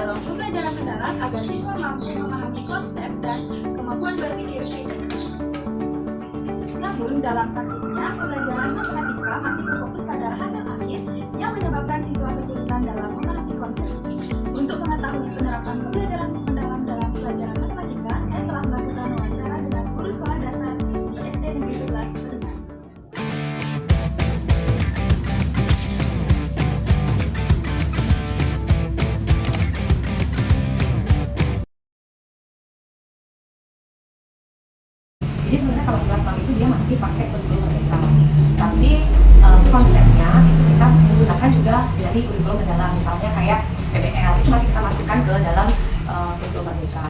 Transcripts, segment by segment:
mendorong pembelajaran mendalam agar siswa mampu memahami konsep dan kemampuan berpikir kritis. Namun, dalam praktiknya, pembelajaran matematika masih berfokus pada hasil akhir yang menyebabkan siswa kesulitan dalam memahami konsep. Untuk mengetahui penerapan pembelajaran mendalam dalam pelajaran matematika, saya telah melakukan wawancara dengan guru sekolah dasar di SD Negeri 11 Pedungan. Jadi sebenarnya kalau kelas 6 itu dia masih pakai kurikulum merdeka, tapi konsepnya itu kita menggunakan juga dari kurikulum mendalam, misalnya kayak PBL itu masih kita masukkan ke dalam kurikulum merdeka.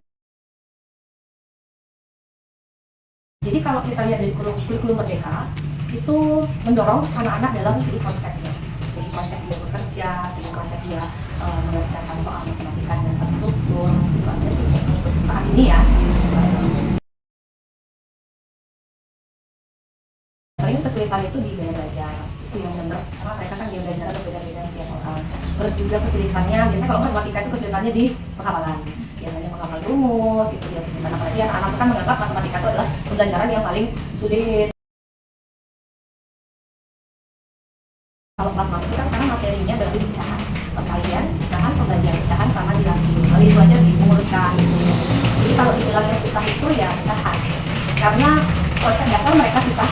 Jadi kalau kita lihat dari kurikulum merdeka itu mendorong anak-anak dalam segi konsepnya, segi konsep dia bekerja, segi konsep dia mengerjakan soal matematika dan terstruktur, itu aja sih untuk saat ini ya. Paling kesulitan itu di gaya belajar, itu yang benar, karena mereka kan gaya belajar ada beda-beda setiap orang. Terus juga kesulitannya, biasanya kalau matematika itu kesulitannya di penghafalan, biasanya menghafal rumus, itu dia kesulitan. Apalagi anak-anak kan menganggap matematika itu adalah pembelajaran yang paling sulit. Kalau kelas 6 itu kan sekarang materinya berarti di pecahan, perkalian, pecahan, pembagian, pecahan sama dilasi. Lalu itu aja sih, mengurutkan gitu. Jadi kalau dibilangnya susah itu ya pecahan, karena konsep dasar mereka susah.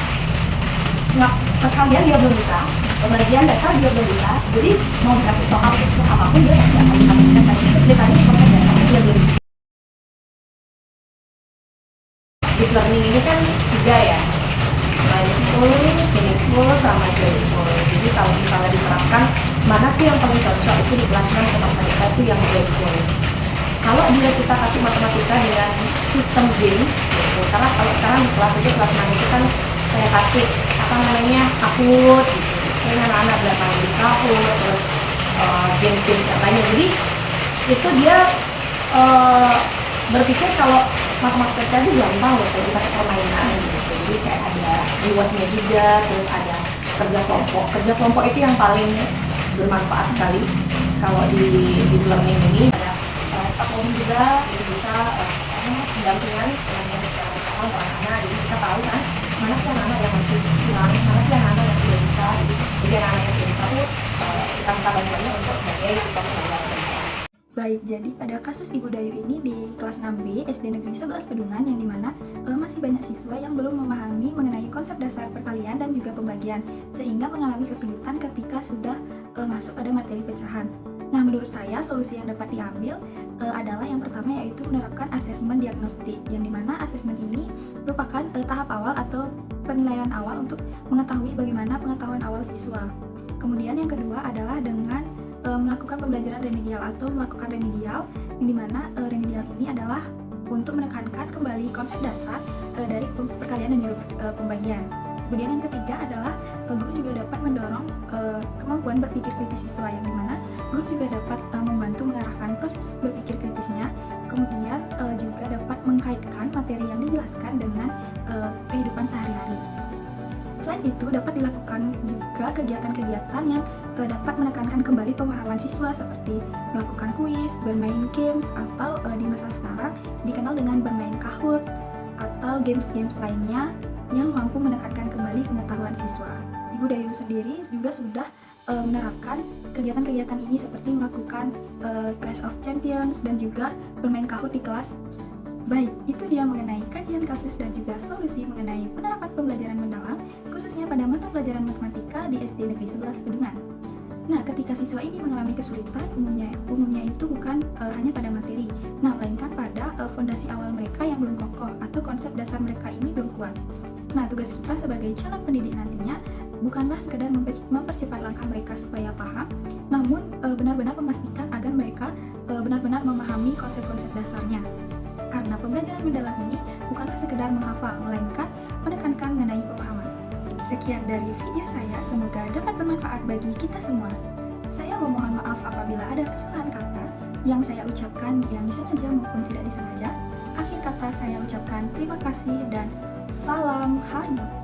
Nggak, perkalian dia belum bisa, pembagian dasar dia belum bisa, jadi mau dikasih soal susah apapun dia pasti akan bisa mengerjakan. Kesulitannya di konsep dasarnya dia belum bisa. Deep learning ini kan 3 ya, mindful, meaningful, sama joyful. Jadi kalau misalnya diterapkan, mana sih yang paling cocok itu di kelas 6 matematika itu yang joyful. Kalau dia kita kasih matematika dengan sistem games, gitu. Karena kalau sekarang di kelas 6 itu kan saya kasih Kahoot gitu, saya anak-anak belakangan di Kahoot, terus game-game yang lainnya. Jadi itu dia berpikir kalau matematika itu gampang loh kalau kita permainan gitu. Jadi kayak ada rewardnya juga, terus ada kerja kelompok. Kerja kelompok itu yang paling bermanfaat sekali kalau di learning ini. Ada staff mobil juga, jadi bisa pendampingan dengan secara bersama untuk anak-anak. Jadi kita tahu kan mana sih anak-anak yang masih kurang, mana sih anak-anak yang sudah bisa. Jadi anak-anak yang sudah bisa tuh kita minta bantuannya untuk sebagai tutor pembelajaran. Baik, jadi pada kasus Ibu Dayu ini di kelas 6B SD Negeri 11 Pedungan yang dimana masih banyak siswa yang belum memahami mengenai konsep dasar perkalian dan juga pembagian, sehingga mengalami kesulitan ketika sudah masuk pada materi pecahan. Nah, menurut saya solusi yang dapat diambil adalah yang pertama yaitu menerapkan asesmen diagnostik, yang dimana asesmen ini merupakan tahap awal atau penilaian awal untuk mengetahui bagaimana pengetahuan awal siswa. Kemudian yang kedua adalah dengan melakukan pembelajaran remedial atau melakukan remedial, yang dimana remedial ini adalah untuk menekankan kembali konsep dasar dari perkalian dan juga pembagian. Kemudian yang ketiga adalah guru juga dapat mendorong kemampuan berpikir kritis siswa, yang dimana guru juga dapat membantu mengarahkan proses berpikir kritisnya, kemudian juga dapat mengkaitkan materi yang dijelaskan dengan kehidupan sehari-hari. Selain itu, dapat dilakukan juga kegiatan-kegiatan yang dapat menekankan kembali pemahaman siswa seperti melakukan kuis, bermain games, atau di masa sekarang dikenal dengan bermain Kahoot atau games-games lainnya yang mampu menekankan kembali pengetahuan siswa. Ibu Dayu sendiri juga sudah menerapkan kegiatan-kegiatan ini seperti melakukan Clash of Champions dan juga bermain Kahoot di kelas. Baik, itu dia mengenai kajian kasus dan juga solusi mengenai penerapan pembelajaran mendalam, khususnya pada mata pelajaran matematika di SD Negeri 11 Pedungan. Nah, ketika siswa ini mengalami kesulitan, umumnya itu bukan hanya pada materi, melainkan pada fondasi awal mereka yang belum kokoh atau konsep dasar mereka ini belum kuat. Nah, tugas kita sebagai calon pendidik nantinya bukanlah sekedar mempercepat langkah mereka supaya paham, namun benar-benar memastikan agar mereka benar-benar memahami konsep-konsep dasarnya. Karena pembelajaran mendalam ini bukanlah sekedar menghafal, melainkan menekankan mengenai pemahaman. Sekian dari video saya, semoga dapat bermanfaat bagi kita semua. Saya memohon maaf apabila ada kesalahan kata yang saya ucapkan yang disengaja maupun tidak disengaja. Akhir kata saya ucapkan terima kasih dan salam harmoni.